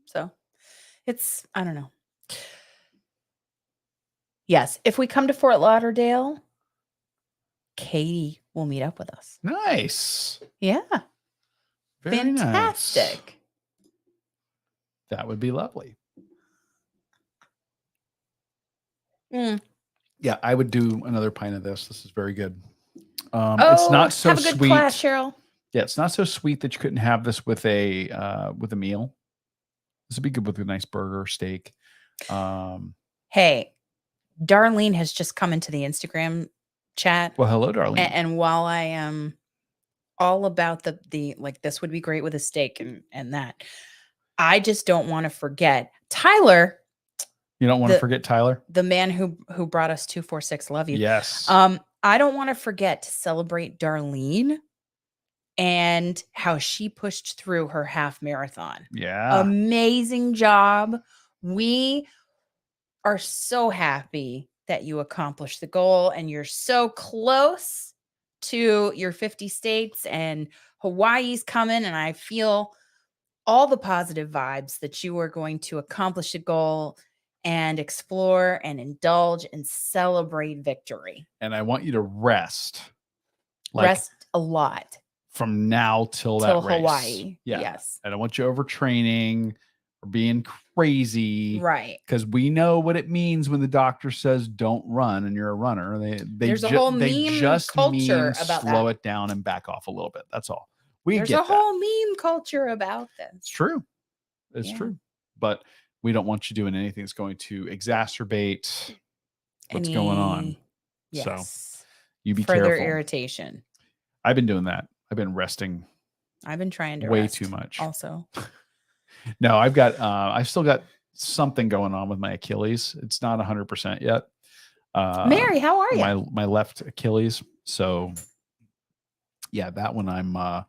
Speaker 1: So I don't know. Yes. If we come to Fort Lauderdale, Katie will meet up with us.
Speaker 2: Nice.
Speaker 1: Yeah.
Speaker 2: Very
Speaker 1: fantastic.
Speaker 2: Nice. That would be lovely. Yeah, I would do another pint of this. This is very good. It's not so
Speaker 1: have a good
Speaker 2: sweet.
Speaker 1: Class, Cheryl.
Speaker 2: Yeah, it's not so sweet that you couldn't have this with a meal. This would be good with a nice burger, steak.
Speaker 1: Hey, Darlene has just come into the Instagram chat.
Speaker 2: Well, hello, Darlene.
Speaker 1: And while I am all about the like, this would be great with a steak and that, I just don't want to forget Tyler.
Speaker 2: You don't want to forget Tyler,
Speaker 1: the man who brought us 246. Love you.
Speaker 2: Yes.
Speaker 1: I don't want to forget to celebrate Darlene and how she pushed through her half marathon.
Speaker 2: Yeah.
Speaker 1: Amazing job. We are so happy that you accomplished the goal and you're so close to your 50 states and Hawaii's coming. And I feel all the positive vibes that you are going to accomplish the goal and explore and indulge and celebrate victory.
Speaker 2: And I want you to rest.
Speaker 1: Rest a lot.
Speaker 2: From now till that race.
Speaker 1: Hawaii.
Speaker 2: Yeah.
Speaker 1: Yes.
Speaker 2: I don't want you overtraining or being crazy.
Speaker 1: Right.
Speaker 2: Because we know what it means when the doctor says don't run and you're a runner.
Speaker 1: There's a whole meme culture about that.
Speaker 2: Slow it down and back off a little bit. That's all.
Speaker 1: There's a whole meme culture about this.
Speaker 2: It's true. It's true. But we don't want you doing anything that's going to exacerbate what's going on.
Speaker 1: Yes.
Speaker 2: So you be careful.
Speaker 1: Further irritation.
Speaker 2: I've been doing that. I've been resting.
Speaker 1: I've been trying to
Speaker 2: way
Speaker 1: rest
Speaker 2: too much.
Speaker 1: Also.
Speaker 2: No, I've still got something going on with my Achilles. It's not 100% yet.
Speaker 1: Mary, how are you?
Speaker 2: my left Achilles. So yeah, that one I'm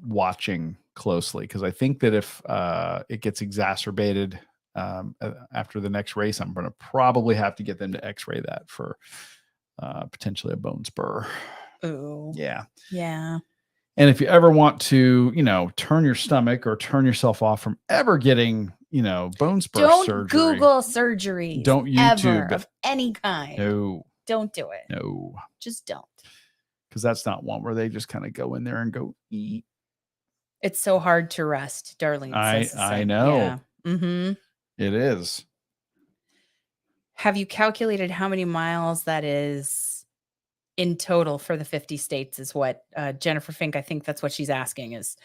Speaker 2: watching closely because I think that if it gets exacerbated after the next race, I'm going to probably have to get them to X-ray that for potentially a bone spur.
Speaker 1: Oh,
Speaker 2: Yeah.
Speaker 1: yeah.
Speaker 2: And if you ever want to, turn your stomach or turn yourself off from ever getting, bone spur
Speaker 1: Don't
Speaker 2: surgery,
Speaker 1: Google surgeries.
Speaker 2: don't
Speaker 1: ever
Speaker 2: YouTube
Speaker 1: of any kind.
Speaker 2: No,
Speaker 1: Don't do it.
Speaker 2: no,
Speaker 1: Just don't.
Speaker 2: because that's not one where they just kind of go in there and go eat.
Speaker 1: It's so hard to rest, Darlene.
Speaker 2: I know.
Speaker 1: Yeah. Mm-hmm.
Speaker 2: It is.
Speaker 1: Have you calculated how many miles that is in total for the 50 states is what Jennifer Fink, I think that's what she's asking is,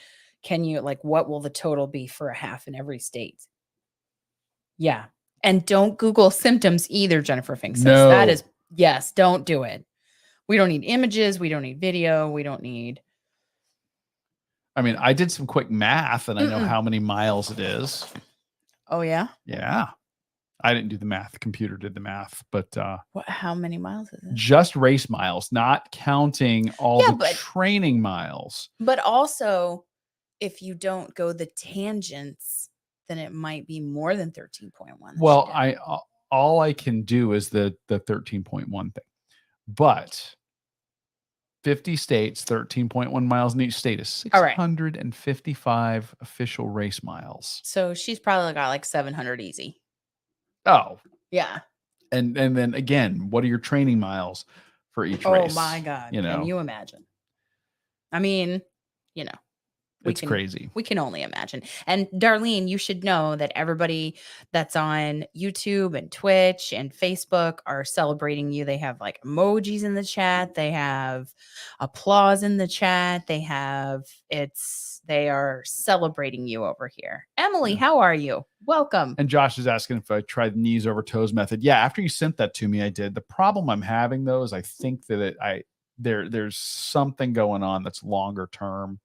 Speaker 1: can you, like, what will the total be for a half in every state? Yeah. And don't Google symptoms either, Jennifer Fink says.
Speaker 2: No.
Speaker 1: That is, yes, don't do it. We don't need images. We don't need video. We don't need.
Speaker 2: I mean, I did some quick math and I know how many miles it is.
Speaker 1: Oh, yeah?
Speaker 2: Yeah. I didn't do the math. The computer did the math, but
Speaker 1: how many miles is it?
Speaker 2: Just race miles, not counting all the training miles.
Speaker 1: But also, if you don't go the tangents, then it might be more than 13.1.
Speaker 2: Well, all I can do is the 13.1 thing. But 50 states, 13.1 miles in each state is 655 official race miles.
Speaker 1: So she's probably got like 700 easy.
Speaker 2: Oh.
Speaker 1: Yeah.
Speaker 2: And then again, what are your training miles for each race?
Speaker 1: Oh my God. Can you imagine? I mean,
Speaker 2: it's crazy.
Speaker 1: We can only imagine. And Darlene, you should know that everybody that's on YouTube and Twitch and Facebook are celebrating you. They have like emojis in the chat. They have applause in the chat. They are celebrating you over here. Emily, how are you? Welcome.
Speaker 2: And Josh is asking if I tried the knees over toes method. Yeah, after you sent that to me, I did. The problem I'm having though is I think that there's something going on that's longer term.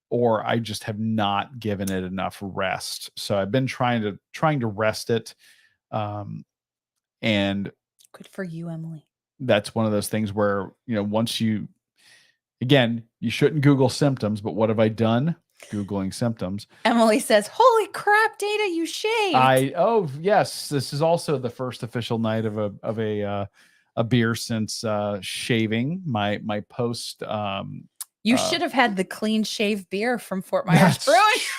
Speaker 2: Or I just have not given it enough rest. So I've been trying to rest it. And
Speaker 1: good for you, Emily.
Speaker 2: That's one of those things where, once you shouldn't Google symptoms, but what have I done? Googling symptoms.
Speaker 1: Emily says, holy crap, Data, you shaved.
Speaker 2: Oh yes. This is also the first official night of a beer since shaving my post,
Speaker 1: you should have had the clean shave beer from Fort Myers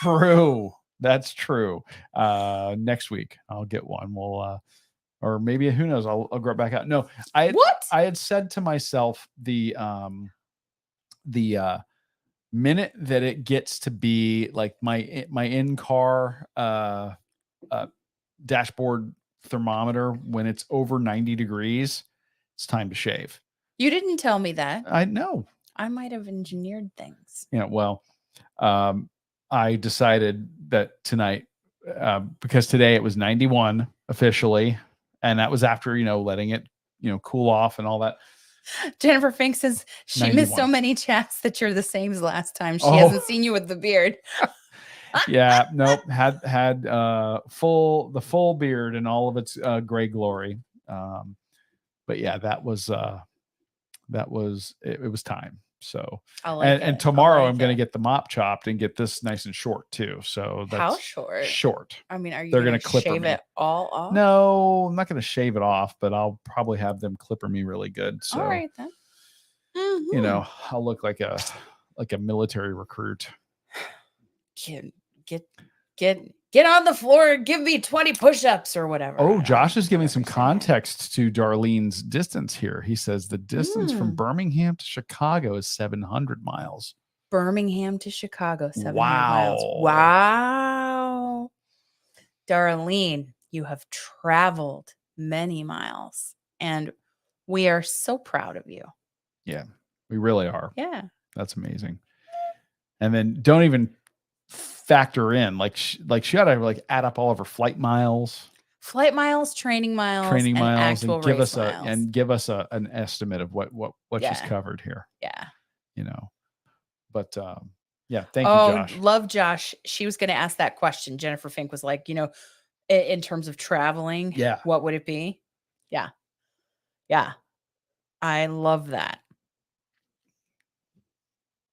Speaker 1: Brewing.
Speaker 2: That's true. Next week I'll get one. We'll, or maybe who knows? I'll grow it back out. No, I had said to myself the minute that it gets to be like my in-car dashboard thermometer, when it's over 90 degrees, it's time to shave.
Speaker 1: You didn't tell me that.
Speaker 2: I know.
Speaker 1: I might have engineered things.
Speaker 2: Yeah, well, I decided that tonight, because today it was 91 officially, and that was after, letting it, cool off and all that.
Speaker 1: Jennifer Fink says she 91. Missed so many chats that you're the same as last time. She hasn't seen you with the beard.
Speaker 2: Yeah, nope. Had the full beard and all of its gray glory. But yeah, it was time. So, and tomorrow I'm going to get the mop chopped and get this nice and short too. So that's
Speaker 1: how short?
Speaker 2: Short.
Speaker 1: I mean,
Speaker 2: they're going to
Speaker 1: shave it all off?
Speaker 2: No, I'm not going to shave it off, but I'll probably have them clipper me really good. So,
Speaker 1: all right then. Mm-hmm.
Speaker 2: I'll look like a military recruit.
Speaker 1: Get on the floor and give me 20 push-ups or whatever.
Speaker 2: Oh, Josh is giving some context to Darlene's distance here. He says the distance from Birmingham to Chicago is 700 miles.
Speaker 1: Birmingham to Chicago, 700 miles. Wow. Darlene, you have traveled many miles, and we are so proud of you.
Speaker 2: Yeah, we really are.
Speaker 1: Yeah.
Speaker 2: That's amazing. And then don't even factor in she ought to add up all of her flight miles, training miles, and actual race miles. And give us an estimate of what she's covered here.
Speaker 1: Yeah.
Speaker 2: But yeah, thank you, Josh.
Speaker 1: Love Josh. She was going to ask that question. Jennifer Fink was like, in terms of traveling, what would it be? Yeah. Yeah. I love that.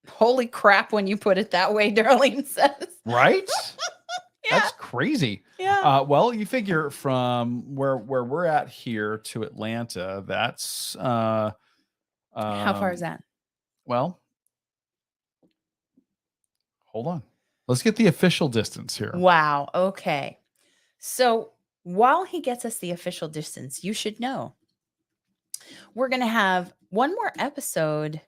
Speaker 1: Holy crap when you put it that way, Darlene says.
Speaker 2: Right?
Speaker 1: Yeah.
Speaker 2: That's crazy.
Speaker 1: Yeah.
Speaker 2: Well, you figure from where we're at here to Atlanta, that's
Speaker 1: How far is that?
Speaker 2: well, hold on. Let's get the official distance here.
Speaker 1: Wow. Okay. So while he gets us the official distance, you should know we're going to have one more episode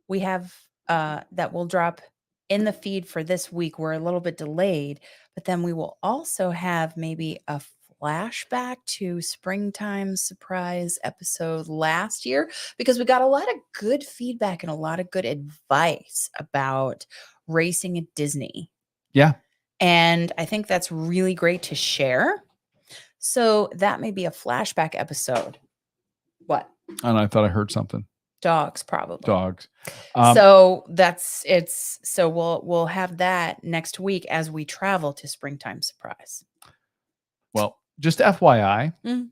Speaker 1: we have that will drop in the feed for this week. We're a little bit delayed, but then we will also have maybe a flashback to springtime surprise episode last year because we got a lot of good feedback and a lot of good advice about racing at Disney.
Speaker 2: Yeah.
Speaker 1: And I think that's really great to share. So that may be a flashback episode. What?
Speaker 2: And I thought I heard something.
Speaker 1: Dogs, probably.
Speaker 2: Dogs.
Speaker 1: So so we'll have that next week as we travel to springtime surprise.
Speaker 2: Well, just FYI,
Speaker 1: Mm.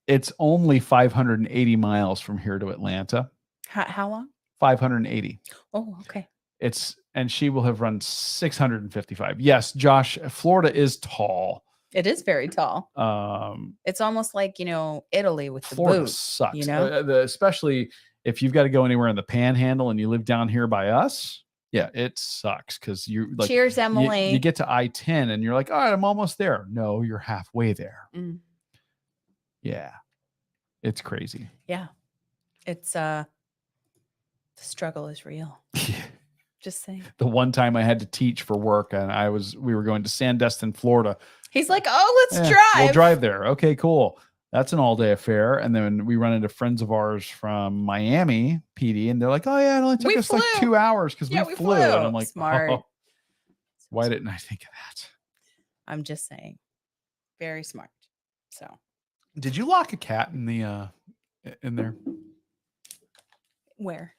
Speaker 2: it's only 580 miles from here to Atlanta.
Speaker 1: How long?
Speaker 2: 580.
Speaker 1: Oh, okay.
Speaker 2: And she will have run 655. Yes, Josh, Florida is tall.
Speaker 1: It is very tall. It's almost like, Italy with the
Speaker 2: Florida
Speaker 1: boots,
Speaker 2: sucks. Especially if you've got to go anywhere in the panhandle and you live down here by us. Yeah, it sucks because you like.
Speaker 1: Cheers, Emily.
Speaker 2: You get to I-10 and you're like, all right, I'm almost there. No, you're halfway there.
Speaker 1: Mm.
Speaker 2: Yeah, it's crazy.
Speaker 1: Yeah, it's the struggle is real. Just saying.
Speaker 2: The one time I had to teach for work and we were going to Sandestin, Florida.
Speaker 1: He's like, oh, let's drive.
Speaker 2: We'll drive there. Okay, cool. That's an all-day affair. And then we run into friends of ours from Miami, PD, and they're like, oh, yeah, it only took us like 2 hours because we flew. And I'm like,
Speaker 1: smart.
Speaker 2: Oh, why didn't I think of that?
Speaker 1: I'm just saying. Very smart. So.
Speaker 2: Did you lock a cat in there?
Speaker 1: Where?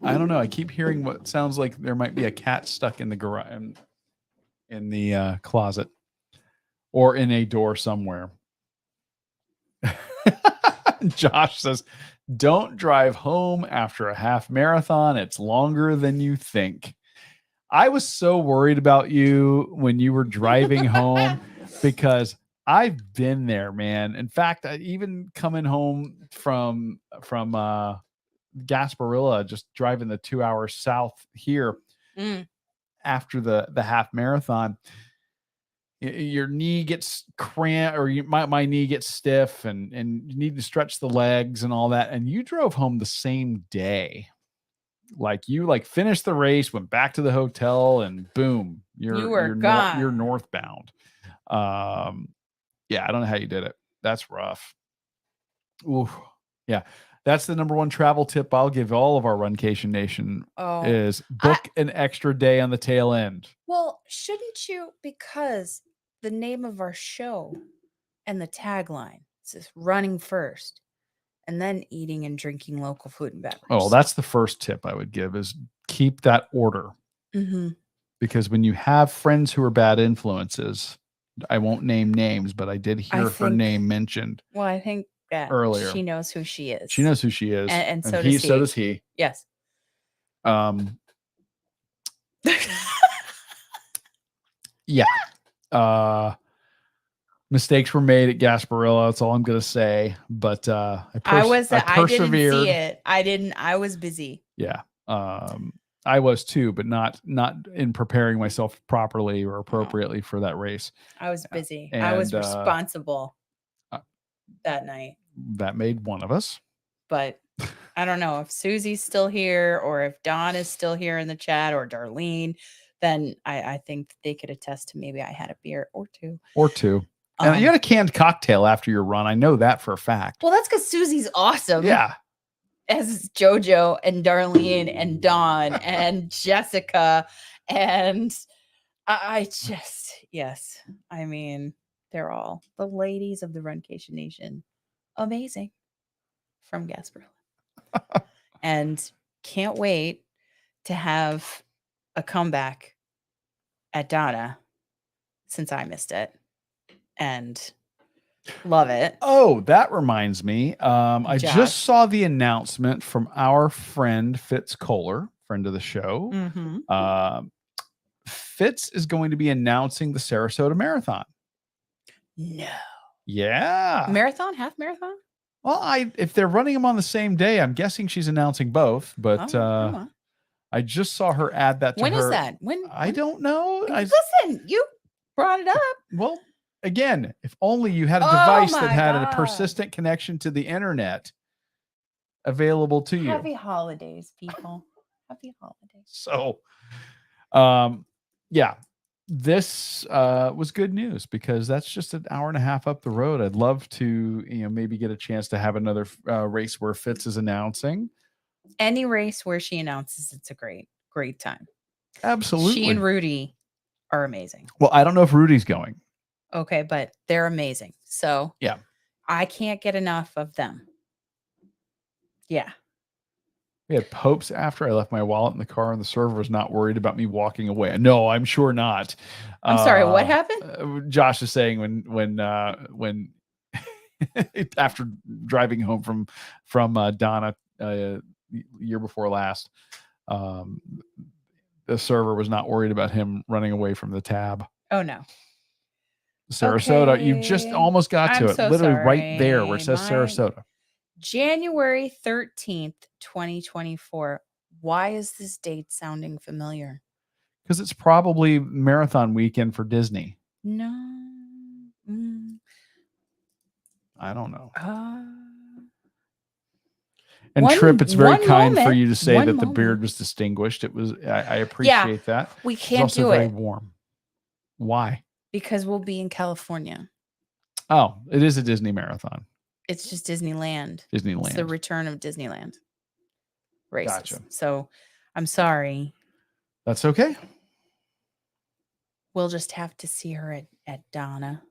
Speaker 2: I don't know. I keep hearing what sounds like there might be a cat stuck in the garage, in the closet, or in a door somewhere. Josh says, don't drive home after a half marathon. It's longer than you think. I was so worried about you when you were driving home because I've been there, man. In fact, even coming home from Gasparilla, just driving the 2 hours south here after the half marathon, your knee gets cramped, or my knee gets stiff, and you need to stretch the legs and all that. And you drove home the same day. Like you finished the race, went back to the hotel, and boom, you're
Speaker 1: gone.
Speaker 2: You're northbound. Yeah, I don't know how you did it. That's rough. Ooh, yeah. That's the number one travel tip I'll give all of our Runcation Nation is book an extra day on the tail end.
Speaker 1: Well, shouldn't you? Because the name of our show and the tagline says running first and then eating and drinking local food and beverage.
Speaker 2: Oh, that's the first tip I would give is keep that order.
Speaker 1: Mm-hmm.
Speaker 2: Because when you have friends who are bad influences, I won't name names, but I did hear her name mentioned.
Speaker 1: Well, I think that
Speaker 2: earlier
Speaker 1: she knows who she is.
Speaker 2: She knows who she is.
Speaker 1: And so does he.
Speaker 2: So does he.
Speaker 1: Yes.
Speaker 2: Yeah. Mistakes were made at Gasparilla. That's all I'm going to say. But I persevered.
Speaker 1: I didn't see it. I was busy.
Speaker 2: Yeah. I was too, but not in preparing myself properly or appropriately for that race.
Speaker 1: I was busy. I was responsible that night.
Speaker 2: That made one of us.
Speaker 1: But I don't know if Susie's still here or if Dawn is still here in the chat or Darlene, then I think they could attest to maybe I had a beer or two. And
Speaker 2: you had a canned cocktail after your run. I know that for a fact.
Speaker 1: Well, that's because Susie's awesome.
Speaker 2: Yeah.
Speaker 1: As JoJo and Darlene and Dawn and Jessica. And yes. I mean, they're all the ladies of the Runcation Nation. Amazing. From Gasparilla. And can't wait to have a comeback at Donna since I missed it. And Love it.
Speaker 2: Oh, that reminds me. I just
Speaker 1: Josh.
Speaker 2: saw the announcement from our friend Fitz Kohler, friend of the show.
Speaker 1: Mm-hmm.
Speaker 2: Fitz is going to be announcing the Sarasota Marathon.
Speaker 1: No.
Speaker 2: Yeah.
Speaker 1: Marathon? Half marathon?
Speaker 2: Well, if they're running them on the same day, I'm guessing she's announcing both. But I just saw her add that to
Speaker 1: when
Speaker 2: her.
Speaker 1: When is that?
Speaker 2: I don't know.
Speaker 1: Listen, you brought it up.
Speaker 2: Well, again, if only you had a device that had a persistent connection to the internet available to you.
Speaker 1: Happy holidays, people. Happy holidays.
Speaker 2: So, yeah, this was good news because that's just an hour and a half up the road. I'd love to, maybe get a chance to have another race where Fitz is announcing.
Speaker 1: Any race where she announces, it's a great time.
Speaker 2: Absolutely.
Speaker 1: She and Rudy are amazing.
Speaker 2: Well, I don't know if Rudy's going.
Speaker 1: Okay, but they're amazing. So
Speaker 2: yeah,
Speaker 1: I can't get enough of them. Yeah.
Speaker 2: We had Popes after I left my wallet in the car, and the server was not worried about me walking away. No, I'm sure not.
Speaker 1: I'm sorry, what happened?
Speaker 2: Josh is saying when after driving home from Donna year before last, the server was not worried about him running away from the tab.
Speaker 1: Oh no.
Speaker 2: Sarasota, okay. You just almost got to it.
Speaker 1: So
Speaker 2: literally
Speaker 1: sorry.
Speaker 2: Right there where it says Sarasota.
Speaker 1: January 13th, 2024. Why is this date sounding familiar?
Speaker 2: Because it's probably marathon weekend for Disney.
Speaker 1: No.
Speaker 2: I don't know.
Speaker 1: And
Speaker 2: Trip, it's very kind for you to say that the beard was distinguished. It was. I appreciate that.
Speaker 1: We can't
Speaker 2: do it. Very warm. Why?
Speaker 1: Because we'll be in California.
Speaker 2: Oh, it is a Disney marathon.
Speaker 1: It's just Disneyland.
Speaker 2: Disneyland.
Speaker 1: It's the return of Disneyland races.
Speaker 2: Gotcha.
Speaker 1: So I'm sorry.
Speaker 2: That's okay.
Speaker 1: We'll just have to see her at Donna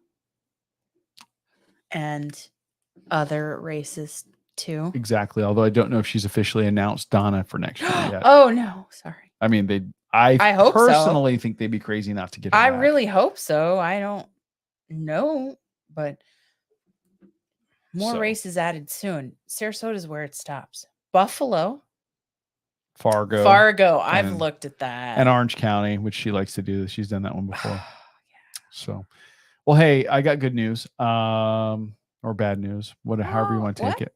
Speaker 1: and other races too.
Speaker 2: Exactly. Although I don't know if she's officially announced Donna for next year yet.
Speaker 1: Oh no, sorry.
Speaker 2: I mean, I hope personally think they'd be crazy not to get her
Speaker 1: I
Speaker 2: back.
Speaker 1: really hope so. I don't know, but more races added soon. Sarasota is where it stops. Buffalo.
Speaker 2: Fargo.
Speaker 1: I've looked at that.
Speaker 2: And Orange County, which she likes to do. She's done that one before. Yeah. So, well, hey, I got good news. Or bad news, however you want to take it.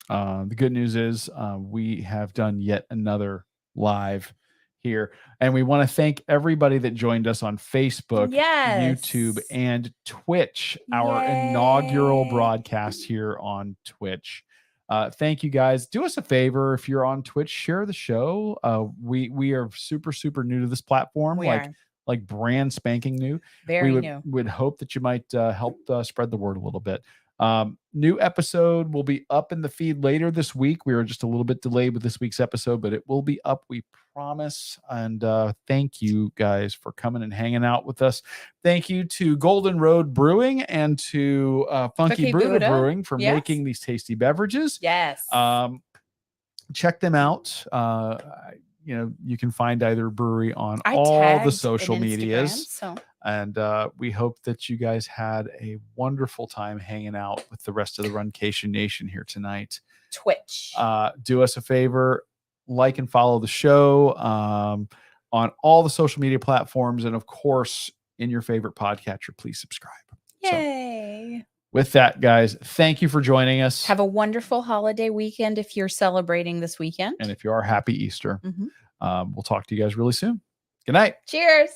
Speaker 2: The good news is we have done yet another live here, and we want to thank everybody that joined us on Facebook, YouTube, and Twitch. Our inaugural broadcast here on Twitch. Thank you guys. Do us a favor, if you're on Twitch, share the show. We are super new to this platform. Like brand spanking new.
Speaker 1: Very new.
Speaker 2: Would hope that you might help spread the word a little bit. New episode will be up in the feed later this week. We were just a little bit delayed with this week's episode, but it will be up, we promise. And thank you guys for coming and hanging out with us. Thank you to Golden Road Brewing and to Funky Buddha Brewing for making these tasty beverages.
Speaker 1: Yes.
Speaker 2: Check them out. You can find either brewery on all the social medias. And we hope that you guys had a wonderful time hanging out with the rest of the Runcation Nation here tonight.
Speaker 1: Twitch.
Speaker 2: Do us a favor, like and follow the show on all the social media platforms. And of course, in your favorite podcatcher, please subscribe.
Speaker 1: Yay.
Speaker 2: So, with that, guys, thank you for joining us.
Speaker 1: Have a wonderful holiday weekend if you're celebrating this weekend.
Speaker 2: And if you are, happy Easter. Mm-hmm. We'll talk to you guys really soon. Good night.
Speaker 1: Cheers.